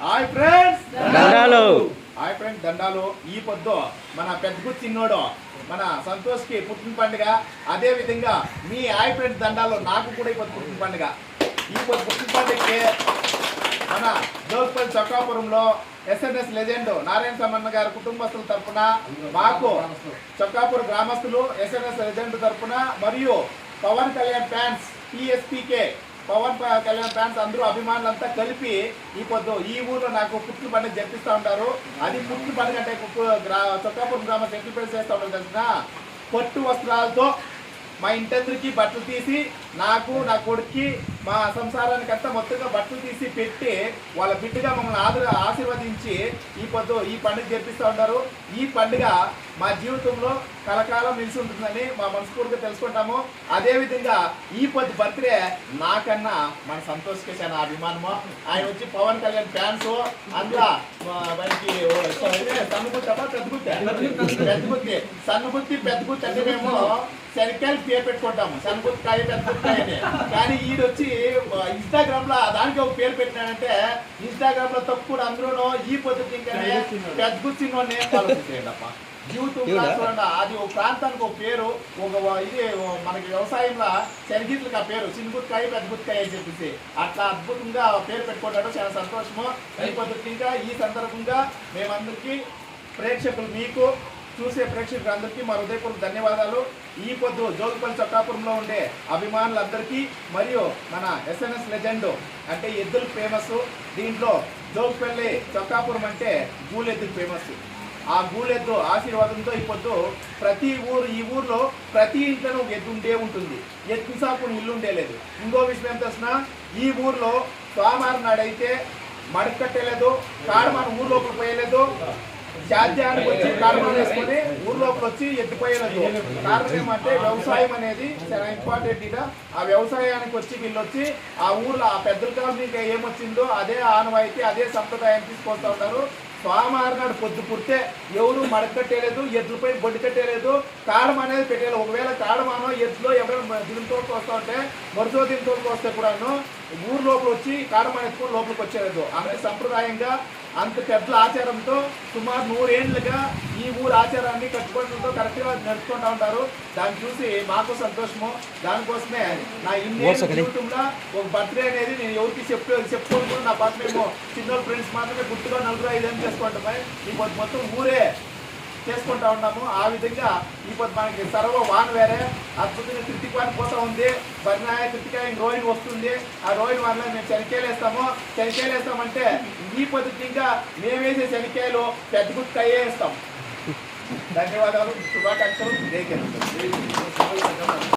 Hi friends దండాలు. Hi friends దండాలు. ఈ పొద్దు మన పెద్దకు చిన్నోడు మన సంతోష్కి పుట్టిన పండుగ. అదే విధంగా మీ హాయ్ ఫ్రెండ్స్ దండాలు నాకు కూడా ఈ పొద్దు పుట్టిన పండుగ. ఈ పొద్దు పుట్టిన పండుగకి మన జోగిపల్లి చొక్కాపురంలో ఎస్ఎన్ఎస్ లెజెండ్ నారాయణ సమన్న గారి కుటుంబస్తుల తరఫున, మాకు చొక్కాపురం గ్రామస్తులు ఎస్ఎన్ఎస్ లెజెండ్ తరఫున మరియు పవన్ కళ్యాణ్ ఫ్యాన్స్ టీఎస్పీకే పవన్ కళ్యాణ్ ఫ్యాన్స్ అందరూ అభిమానులంతా కలిపి ఈ పొద్దు ఈ ఊర్లో నాకు పుట్టిన పండుగ జరిపిస్తూ ఉంటారు. అది పుట్టిన పండుగ అంటే చొక్కాపురం గ్రామ సెటిల్మెంట్ చేస్తూ ఉంటారు తెలిసిన పట్టు వస్త్రాలతో మా ఇంటందరికి బట్టలు తీసి నాకు నా కొడుక్కి మా సంసారానికి అంతా మొత్తంగా బట్టలు తీసి పెట్టి వాళ్ళ బిడ్డగా మమ్మల్ని ఆశీర్వదించి ఈ పొద్దు ఈ పండుగ జరిపిస్తూ ఉంటారు. ఈ పండుగ మా జీవితంలో కలకాలం నిలిచి ఉంటుందని మా మనస్ఫూర్తిగా తెలుసుకుంటాము. అదేవిధంగా ఈ పొద్దు బర్త్డే నాకన్నా మన సంతోష్కి చాలా అభిమానము. ఆయన వచ్చి పవన్ కళ్యాణ్ ఫ్యాన్స్. అందులో మనకి పెద్దగుత్తి సన్నుగుత్తి పెద్దగుత్తి అంటే మేము శనికాయలు పేరు పెట్టుకుంటాము, సన్నుగుత్తికాయ పెద్దగుత్తికాయ అని. కానీ ఈడొచ్చి ఇన్స్టాగ్రామ్ లో దానికి ఒక పేరు పెట్టినాడంటే ఇన్స్టాగ్రామ్ లో తప్పుడు అందరూ ఈ పొద్దుకి ఇంకానే పెద్దగుత్తి ఆలోచించేయండి. జీవితంలో చూడండి, అది ఒక ప్రాంతానికి ఒక పేరు, ఒక ఇది మనకి వ్యవసాయంలో శనిగీతులకు ఆ పేరు చిన్నగుత్తికాయ పెద్దగుత్తికాయ అని చెప్పేసి అట్లా అద్భుతంగా పేరు పెట్టుకుంటాడు. చాలా సంతోషము. ఈ పొద్దుకి ఇంకా ఈ సందర్భంగా మేమందరికీ ప్రేక్షకులు, మీకు చూసే ప్రేక్షకులందరికీ మా హృదయపూర్వక ధన్యవాదాలు. ఈ పొద్దు జోగిపల్లి చొక్కాపురంలో ఉండే అభిమానులందరికీ మరియు మన ఎస్ఎన్ఎస్ లెజెండ్ అంటే ఎద్దులు ఫేమస్. దీంట్లో జోగిపల్లి చొక్కాపురం అంటే గూలెద్దులు ఫేమస్. ఆ గూలెద్దు ఆశీర్వాదంతో ఈ పొద్దు ప్రతి ఈ ఊర్లో ప్రతి ఇంట్లోనూ ఒక ఎద్దు ఉండే ఉంటుంది. ఎద్దు సాకుని ఇల్లు ఉండేలేదు. ఇంకో విషయం ఏం తెలిసిన, ఈ ఊర్లో సోమవారం నాడైతే మడకట్టలేదు, కాడమాన ఊరు లోపల పోయలేదు, జాత్యానికి వచ్చి కాడమాన వేసుకొని ఊరు లోపల వచ్చి ఎత్తిపోయలేదు. కారణం ఏమంటే వ్యవసాయం అనేది చాలా ఇంపార్టెంట్. ఇక ఆ వ్యవసాయానికి వచ్చి వీళ్ళు వచ్చి ఆ ఊర్లో ఆ పెద్దల కాలనీకి ఏమొచ్చిందో అదే ఆనవాయితీ అదే సంప్రదాయం తీసుకొస్తూ ఉంటారు. సోమవారం నాడు పొద్దు పుడితే ఎవరు మడకట్టేలేదు, ఎద్దులపై బొడ్డు కట్టేలేదు, కాడం అనేది పెట్టేది. ఒకవేళ కాడమానో ఎద్దులో ఎవరైనా దినతోటి వస్తూ ఉంటే మరుసో దినతోటి వస్తే కూడాను ఊరు లోపల వచ్చి కాడమాన ఎత్తుకొని లోపలికి వచ్చేది. అంత సంప్రదాయంగా అంత పెద్దల ఆచారంతో సుమారు 100 ఏళ్ళుగా ఈ ఊరు ఆచారాన్ని కట్టుకోవడంతో కరెక్ట్గా నడుచుకుంటూ ఉంటారు. దాన్ని చూసి మాకు సంతోషము. దానికోసమే నా ఇన్ని జీవితంలో ఒక బర్త్డే అనేది నేను ఎవరికి చెప్పుకోను. నా బర్త్డే ఏమో చిన్న ఫ్రెండ్స్ మాత్రమే గుర్తుగా 4-5 ఏం చేసుకుంటామని ఈ పొద్దు మొత్తం ఊరే చేసుకుంటా ఉన్నాము. ఆ విధంగా ఈ పొద్దు మనకి సర్వ వాన వేరే అద్భుతంగా కృతికాని పోతా ఉంది. బరినాయ కృతికాయ రోహిణి వస్తుంది. ఆ రోహిణి వానలో మేము శనికాయలు వేస్తామంటే ఈ పొద్దుకి ఇంకా మేము వేసే శనికాయలు పెద్ద గుర్తుకాయ వేస్తాం. ధన్యవాదాలు, శుభాకాంక్షలు.